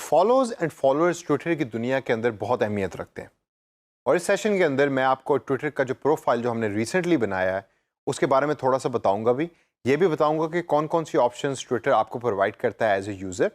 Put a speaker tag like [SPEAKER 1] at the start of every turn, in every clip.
[SPEAKER 1] Follows and followers Twitter की दुनिया के अंदर बहुत अहमियत रखते हैं और इस सेशन के अंदर मैं आपको ट्विटर का जो प्रोफाइल जो हमने रिसेंटली बनाया है उसके बारे में थोड़ा सा बताऊंगा भी। ये भी बताऊंगा कि कौन कौन सी ऑप्शंस ट्विटर आपको प्रोवाइड करता है एज ए यूज़र,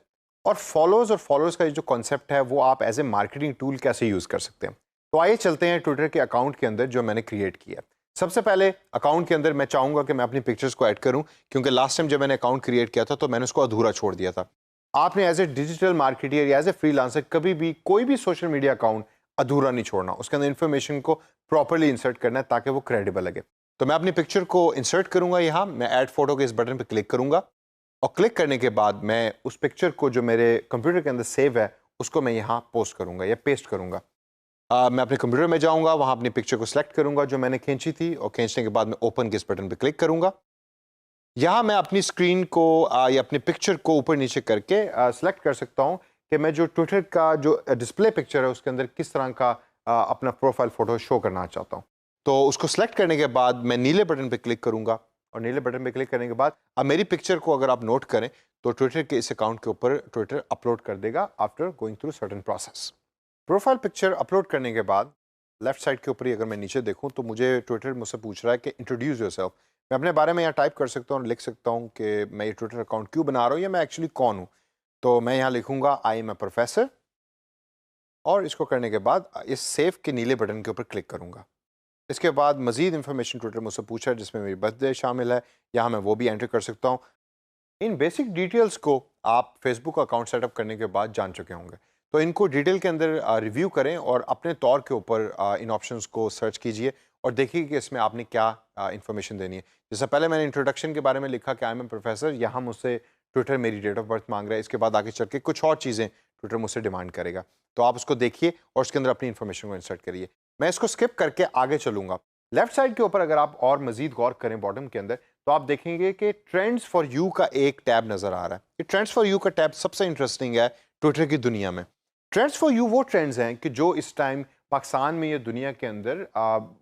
[SPEAKER 1] और फॉलोअर्स का जो कॉन्सेप्ट है वो आप एज ए मार्केटिंग टूल कैसे यूज़ कर सकते हैं। तो आइए चलते हैं ट्विटर के अकाउंट के अंदर जो मैंने क्रिएट किया। सबसे पहले अकाउंट के अंदर मैं चाहूँगा कि मैं अपनी पिक्चर्स को ऐड करूँ, क्योंकि लास्ट टाइम जब मैंने अकाउंट क्रिएट किया था तो मैंने उसको अधूरा छोड़ दिया था। आपने एज ए डिजिटल मार्केटर या एज ए फ्रीलांसर कभी भी कोई भी सोशल मीडिया अकाउंट अधूरा नहीं छोड़ना, उसके अंदर इन्फॉर्मेशन को प्रॉपर्ली इंसर्ट करना है ताकि वो क्रेडिबल लगे। तो मैं अपनी पिक्चर को इंसर्ट करूंगा, यहाँ मैं ऐड फोटो के इस बटन पर क्लिक करूंगा और क्लिक करने के बाद मैं उस पिक्चर को जो मेरे कंप्यूटर के अंदर सेव है उसको मैं यहाँ पोस्ट करूंगा या पेस्ट करूंगा। मैं अपने कंप्यूटर में जाऊंगा, वहाँ अपनी पिक्चर को सिलेक्ट करूंगा जो मैंने खींची थी और खींचने के बाद मैं ओपन के इस बटन पर क्लिक करूंगा। यहाँ मैं अपनी स्क्रीन को या अपनी पिक्चर को ऊपर नीचे करके सिलेक्ट कर सकता हूँ कि मैं जो ट्विटर का जो डिस्प्ले पिक्चर है उसके अंदर किस तरह का अपना प्रोफाइल फ़ोटो शो करना चाहता हूँ। तो उसको सिलेक्ट करने के बाद मैं नीले बटन पे क्लिक करूँगा और नीले बटन पे क्लिक करने के बाद अब मेरी पिक्चर को अगर आप नोट करें तो ट्विटर के इस अकाउंट के ऊपर ट्विटर अपलोड कर देगा after going through certain process. Profile picture upload करने के बाद लेफ्ट साइड के ऊपर ही अगर मैं नीचे देखूँ तो मुझे ट्विटर मुझसे पूछ रहा है कि इंट्रोड्यूस योरसेल्फ। मैं अपने बारे में यहाँ टाइप कर सकता हूँ और लिख सकता हूँ कि मैं ये ट्विटर अकाउंट क्यों बना रहा हूँ या मैं एक्चुअली कौन हूँ। तो मैं यहाँ लिखूँगा आई एम ए प्रोफेसर और इसको करने के बाद इस सेव के नीले बटन के ऊपर क्लिक करूँगा। इसके बाद मज़ीद इन्फॉर्मेशन ट्विटर मुझसे पूछा है जिसमें मेरी बर्थडे शामिल है, यहाँ मैं वो भी एंटर कर सकता हूँ। इन बेसिक डिटेल्स को आप फेसबुक अकाउंट सेटअप करने के बाद जान चुके होंगे, तो इनको डिटेल के अंदर रिव्यू करें और अपने तौर के ऊपर इन ऑप्शंस को सर्च कीजिए और देखिए कि इसमें आपने क्या इन्फॉर्मेशन देनी है। जैसे पहले मैंने इंट्रोडक्शन के बारे में लिखा कि आई एम ए प्रोफेसर, यहाँ मुझसे ट्विटर मेरी डेट ऑफ बर्थ मांग रहा है। इसके बाद आगे चल के कुछ और चीज़ें ट्विटर मुझसे डिमांड करेगा, तो आप उसको देखिए और उसके अंदर अपनी इन्फॉर्मेशन को इंसर्ट करिए। मैं इसको स्किप करके आगे चलूँगा। लेफ्ट साइड के ऊपर अगर आप और मजीद गौर करें बॉटम के अंदर तो आप देखेंगे कि ट्रेंड्स फॉर यू का एक टैब नज़र आ रहा है। ये ट्रेंड्स फॉर यू का टैब सबसे इंटरेस्टिंग है ट्विटर की दुनिया में। ट्रेंड्स फॉर यू वो ट्रेंड्स हैं कि जो इस टाइम पाकिस्तान में या दुनिया के अंदर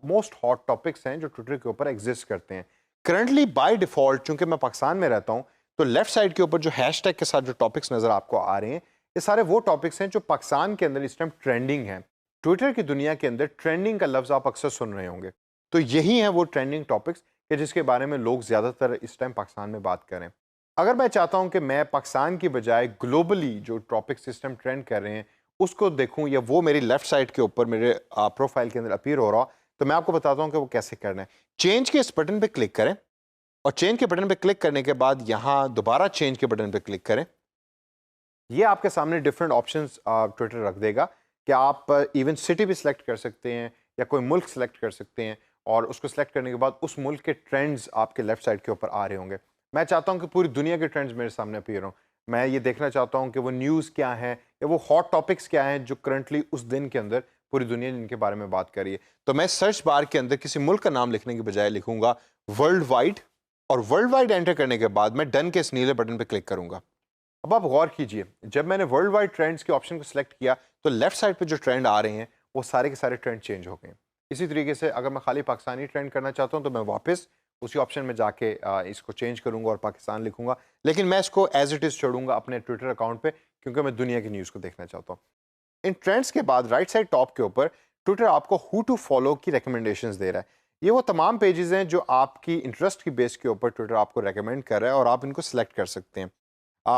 [SPEAKER 1] मोस्ट हॉट टॉपिक्स हैं जो ट्विटर के ऊपर एग्जिस्ट करते हैं। करंटली बाय डिफ़ॉल्ट चूंकि मैं पाकिस्तान में रहता हूं तो लेफ्ट साइड के ऊपर जो हैशटैग के साथ जो टॉपिक्स नज़र आपको आ रहे हैं ये सारे वो टॉपिक्स हैं जो पाकिस्तान के अंदर इस टाइम ट्रेंडिंग हैं। ट्विटर की दुनिया के अंदर ट्रेंडिंग का लफ्ज़ आप अक्सर सुन रहे होंगे, तो यही हैं वो ट्रेंडिंग टॉपिक्स कि जिसके बारे में लोग ज़्यादातर इस टाइम पाकिस्तान में बात करें। अगर मैं चाहता हूं कि मैं पाकिस्तान की बजाय ग्लोबली जो टॉपिक सिस्टम ट्रेंड कर रहे हैं उसको देखूं या वो मेरी लेफ्ट साइड के ऊपर मेरे प्रोफाइल के अंदर अपीयर हो रहा, तो मैं आपको बताता हूं कि वो कैसे करना है। चेंज के इस बटन पे क्लिक करें और चेंज के बटन पे क्लिक करने के बाद यहाँ दोबारा चेंज के बटन पे क्लिक करें। ये आपके सामने डिफरेंट ऑप्शंस ट्विटर रख देगा कि आप इवन सिटी भी सिलेक्ट कर सकते हैं या कोई मुल्क सेलेक्ट कर सकते हैं और उसको सेलेक्ट करने के बाद उस मुल्क के ट्रेंड्स आपके लेफ्ट साइड के ऊपर आ रहे होंगे। मैं चाहता हूं कि पूरी दुनिया के ट्रेंड्स मेरे सामने अपीयर हों। मैं ये देखना चाहता हूं कि वो न्यूज़ क्या है या वो हॉट टॉपिक्स क्या हैं जो करंटली उस दिन के अंदर पूरी दुनिया जिनके बारे में बात कर रही है। तो मैं सर्च बार के अंदर किसी मुल्क का नाम लिखने के बजाय लिखूंगा वर्ल्ड वाइड और वर्ल्ड वाइड एंटर करने के बाद मैं डन के इस नीले बटन पर क्लिक करूंगा। अब आप गौर कीजिए, जब मैंने वर्ल्ड वाइड ट्रेंड्स के ऑप्शन को सिलेक्ट किया तो लेफ्ट साइड पे जो ट्रेंड आ रहे हैं वो सारे के सारे ट्रेंड चेंज हो गए। इसी तरीके से अगर मैं खाली पाकिस्तानी ट्रेंड करना चाहता हूं तो मैं वापस उसी ऑप्शन में जाके इसको चेंज करूंगा और पाकिस्तान लिखूंगा, लेकिन मैं इसको एज इट इज़ छोड़ूंगा अपने ट्विटर अकाउंट पे क्योंकि मैं दुनिया की न्यूज़ को देखना चाहता हूँ। इन ट्रेंड्स के बाद राइट साइड टॉप के ऊपर ट्विटर आपको हु टू फॉलो की रिकमेंडेशंस दे रहा है। ये वो तमाम पेजेस हैं जो आपकी इंटरेस्ट की बेस के ऊपर ट्विटर आपको रेकमेंड कर रहा है और आप इनको सेलेक्ट कर सकते हैं।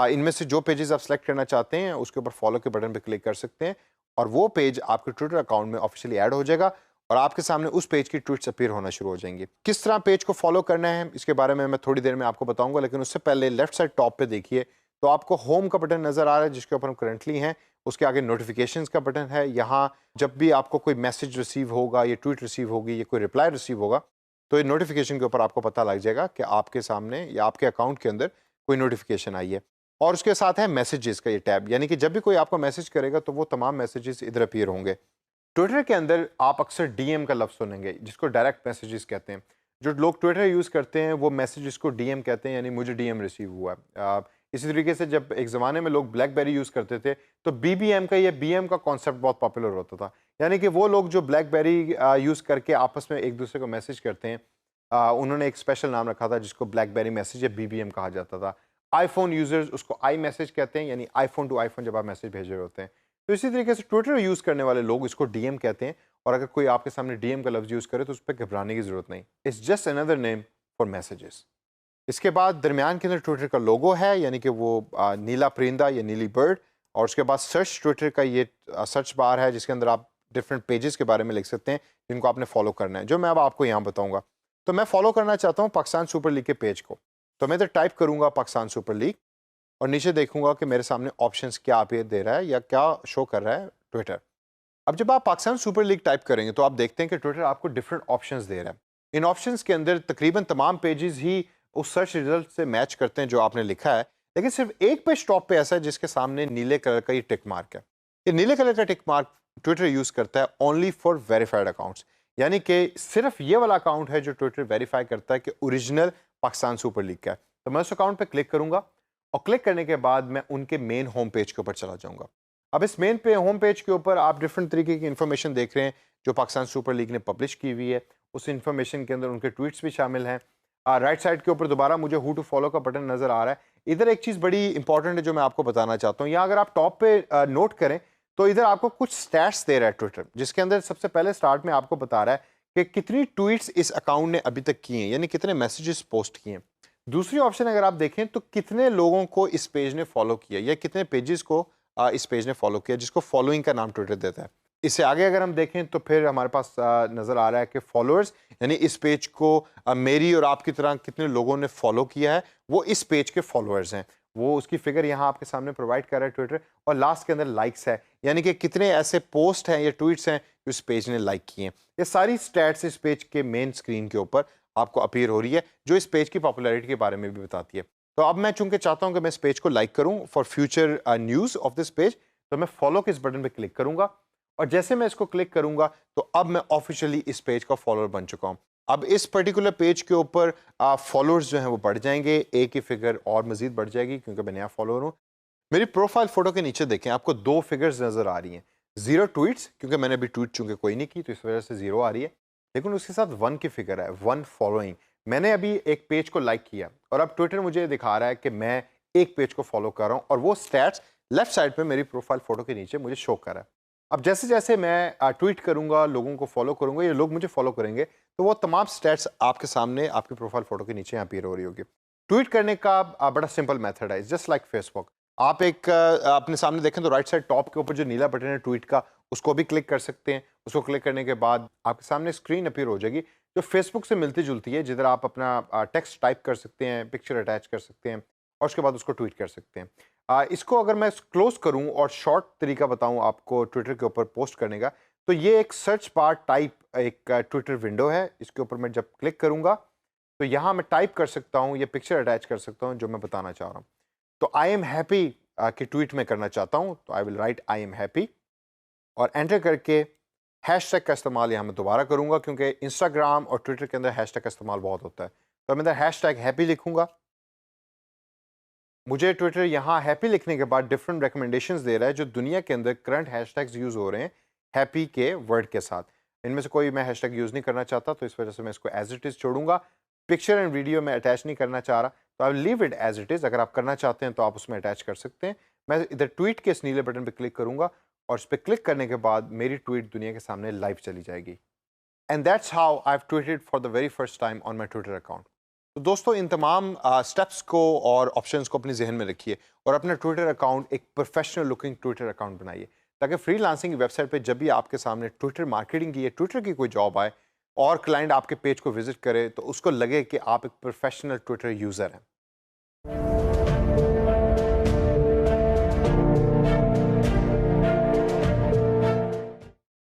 [SPEAKER 1] इनमें से जो पेजेस आप सेलेक्ट करना चाहते हैं उसके ऊपर फॉलो के बटन पे क्लिक कर सकते हैं और वो पेज आपके ट्विटर अकाउंट में ऑफिशियली ऐड हो जाएगा और आपके सामने उस पेज की ट्वीट्स अपीयर होना शुरू हो जाएंगी। किस तरह पेज को फॉलो करना है इसके बारे में मैं थोड़ी देर में आपको बताऊंगा, लेकिन उससे पहले लेफ्ट साइड टॉप पे देखिए तो आपको होम का बटन नज़र आ रहा है जिसके ऊपर हम करंटली हैं। उसके आगे नोटिफिकेशंस का बटन है। यहाँ जब भी आपको कोई मैसेज रिसीव होगा, ये ट्वीट रिसीव होगी, ये कोई रिप्लाई रिसीव होगा तो ये नोटिफिकेशन के ऊपर आपको पता लग जाएगा कि आपके सामने या आपके अकाउंट के अंदर कोई नोटिफिकेशन आई है। और उसके साथ है मैसेजेस का ये टैब, यानी कि जब भी कोई आपको मैसेज करेगा तो वो तमाम मैसेजेस इधर अपीयर होंगे। ट्विटर के अंदर आप अक्सर डीएम का लफ्ज़ सुनेंगे जिसको डायरेक्ट मैसेजेस कहते हैं। जो लोग ट्विटर यूज़ करते हैं वो मैसेजेस को डीएम कहते हैं, यानी मुझे डीएम रिसीव हुआ है। इसी तरीके से जब एक ज़माने में लोग ब्लैकबेरी यूज़ करते थे तो बीबीएम का या बीएम का कॉन्सेप्ट बहुत पॉपुलर होता था, यानी कि वो लोग जो ब्लैकबेरी यूज़ करके आपस में एक दूसरे को मैसेज करते हैं, उन्होंने एक स्पेशल नाम रखा था जिसको ब्लैकबेरी मैसेज या बीबीएम कहा जाता था। आईफोन यूजर्स उसको आई मैसेज कहते हैं, यानी आईफोन टू आईफोन जब आप मैसेज भेज रहे होते हैं। तो इसी तरीके से ट्विटर यूज़ करने वाले लोग इसको डीएम कहते हैं, और अगर कोई आपके सामने डीएम का लफ्ज़ यूज़ करे तो उस पर घबराने की ज़रूरत नहीं। It's just another name for messages. इसके बाद दरमियान के अंदर ट्विटर का लोगो है, यानी कि वो नीला परिंदा या नीली बर्ड, और उसके बाद सर्च ट्विटर का ये सर्च बार है जिसके अंदर आप डिफरेंट पेजेस के बारे में लिख सकते हैं जिनको आपने फॉलो करना है, जो मैं अब आपको यहाँ बताऊँगा। तो मैं फॉलो करना चाहता हूँ पाकिस्तान सुपर लीग के पेज को, तो मैं इधर टाइप करूँगा पाकिस्तान सुपर लीग, और नीचे देखूंगा कि मेरे सामने ऑप्शंस क्या आप ये दे रहा है या क्या शो कर रहा है ट्विटर। अब जब आप पाकिस्तान सुपर लीग टाइप करेंगे तो आप देखते हैं कि ट्विटर आपको डिफरेंट ऑप्शंस दे रहा है। इन ऑप्शंस के अंदर तकरीबन तमाम पेजेस ही उस सर्च रिजल्ट से मैच करते हैं जो आपने लिखा है, लेकिन सिर्फ एक पेज टॉप पे ऐसा है जिसके सामने नीले कलर का ये टिक मार्क है। ये नीले कलर का टिक मार्क ट्विटर यूज़ करता है ओनली फॉर वेरीफाइड अकाउंट्स, यानी कि सिर्फ ये वाला अकाउंट है जो ट्विटर वेरीफाई करता है कि ओरिजिनल पाकिस्तान सुपर लीग का है। तो मैं उस अकाउंट पर क्लिक करूँगा, और क्लिक करने के बाद मैं उनके मेन होम पेज के ऊपर चला जाऊंगा। अब इस मेन पे होम पेज के ऊपर आप डिफरेंट तरीके की इन्फॉर्मेशन देख रहे हैं जो पाकिस्तान सुपर लीग ने पब्लिश की हुई है। उस इन्फॉर्मेशन के अंदर उनके ट्वीट्स भी शामिल हैं। राइट साइड के ऊपर दोबारा मुझे हु टू फॉलो का बटन नज़र आ रहा है। इधर एक चीज़ बड़ी इंपॉर्टेंट है जो मैं आपको बताना चाहता हूँ। यहाँ अगर आप टॉप पे नोट करें तो इधर आपको कुछ स्टैट्स दे रहा है ट्विटर, जिसके अंदर सबसे पहले स्टार्ट में आपको बता रहा है कि कितनी ट्वीट्स इस अकाउंट ने अभी तक किए हैं, यानी कितने मैसेजेस पोस्ट किए हैं। दूसरी ऑप्शन अगर आप देखें तो कितने लोगों को इस पेज ने फॉलो किया या कितने पेजेस को इस पेज ने फॉलो किया, जिसको फॉलोइंग का नाम ट्विटर देता है। इससे आगे अगर हम देखें तो फिर हमारे पास नज़र आ रहा है कि फॉलोअर्स, यानी इस पेज को मेरी और आपकी तरह कितने लोगों ने फॉलो किया है, वो इस पेज के फॉलोअर्स हैं। वो उसकी फिगर यहाँ आपके सामने प्रोवाइड कर रहा है ट्विटर। और लास्ट के अंदर लाइक्स है, यानी कि कितने ऐसे पोस्ट हैं या ट्वीट्स हैं जो इस पेज ने लाइक किए हैं। ये सारी स्टैट्स इस पेज के मेन स्क्रीन के ऊपर आपको अपीयर हो रही है, जो इस पेज की पॉपुलैरिटी के बारे में भी बताती है। तो अब मैं चूंकि चाहता हूं कि मैं इस पेज को लाइक करूं for future news of this page, तो मैं फॉलो के इस बटन पे क्लिक करूंगा, और जैसे मैं इसको क्लिक करूंगा तो अब मैं ऑफिशियली इस पेज का फॉलोअर बन चुका हूं। अब इस पर्टिकुलर पेज के ऊपर फॉलोअर्स जो हैं वो बढ़ जाएंगे, एक ही फिगर और मजीद बढ़ जाएगी क्योंकि मैं नया फॉलोअर हूँ। मेरी प्रोफाइल फोटो के नीचे देखें, आपको दो फिगर्स नजर आ रही हैं। 0 ट्वीट्स, क्योंकि मैंने अभी ट्वीट चूंकि कोई नहीं की तो इस वजह से 0 आ रही है, लेकिन उसके साथ 1 की फिगर है, 1 फॉलोइंग। मैंने अभी एक पेज को लाइक किया और अब ट्विटर मुझे दिखा रहा है कि मैं एक पेज को फॉलो कर रहा हूँ, और वो स्टैट्स लेफ्ट साइड पे मेरी प्रोफाइल फोटो के नीचे मुझे शो कर रहा है। अब जैसे जैसे मैं ट्वीट करूंगा, लोगों को फॉलो करूंगा, ये लोग मुझे फॉलो करेंगे, तो वो तमाम स्टैट्स आपके सामने आपकी प्रोफाइल फोटो के नीचे अपीयर हो रही होगी। ट्वीट करने का बड़ा सिंपल मेथड है, जस्ट लाइक फेसबुक। आप एक अपने सामने देखें तो राइट साइड टॉप के ऊपर जो नीला बटन है ट्वीट का, उसको भी क्लिक कर सकते हैं। उसको क्लिक करने के बाद आपके सामने स्क्रीन अपीयर हो जाएगी जो फेसबुक से मिलती जुलती है, जिधर आप अपना टेक्स्ट टाइप कर सकते हैं, पिक्चर अटैच कर सकते हैं, और उसके बाद उसको ट्वीट कर सकते हैं। इसको अगर मैं क्लोज करूं और शॉर्ट तरीका बताऊं आपको ट्विटर के ऊपर पोस्ट करने का, तो ये एक सर्च बार टाइप एक ट्विटर विंडो है। इसके ऊपर मैं जब क्लिक करूंगा तो यहाँ मैं टाइप कर सकता हूँ, ये पिक्चर अटैच कर सकता हूँ जो मैं बताना चाह रहा हूँ। तो आई एम हैप्पी कि ट्वीट में करना चाहता हूँ, तो I will right I am happy और एंटर करके हैशटैग का इस्तेमाल यहाँ मैं दोबारा करूँगा, क्योंकि इंस्टाग्राम और ट्विटर के अंदर हैशटैग का इस्तेमाल बहुत होता है। तो मैं इधर हैशटैग हैप्पी लिखूँगा। मुझे ट्विटर यहाँ हैप्पी लिखने के बाद डिफरेंट रिकमेंडेशंस दे रहा है जो दुनिया के अंदर करंट हैशटैग्स यूज़ हो रहे हैं हैप्पी के वर्ड के साथ। इनमें से कोई मैं हैशटैग यूज़ नहीं करना चाहता, तो इस वजह से मैं इसको एज इट इज़ छोड़ूंगा। पिक्चर एंड वीडियो में अटैच नहीं करना चाह रहा, तो I leave it as it is. अगर आप करना चाहते हैं तो आप उसमें अटैच कर सकते हैं। मैं इधर ट्वीट के इस नीले बटन पर क्लिक करूँगा, और इस पर क्लिक करने के बाद मेरी ट्वीट दुनिया के सामने लाइव चली जाएगी। And that's how I have tweeted for the very first time on my Twitter account. तो दोस्तों, इन तमाम स्टेप्स को और ऑप्शंस को अपने जहन में रखिए और अपना ट्विटर अकाउंट एक प्रोफेशनल लुकिंग ट्विटर अकाउंट बनाइए, ताकि फ्रीलांसिंग वेबसाइट पे जब भी आपके सामने ट्विटर मार्केटिंग की या ट्विटर की कोई जॉब आए और क्लाइंट आपके पेज को विजिट करे तो उसको लगे कि आप एक प्रोफेशनल ट्विटर यूज़र हैं।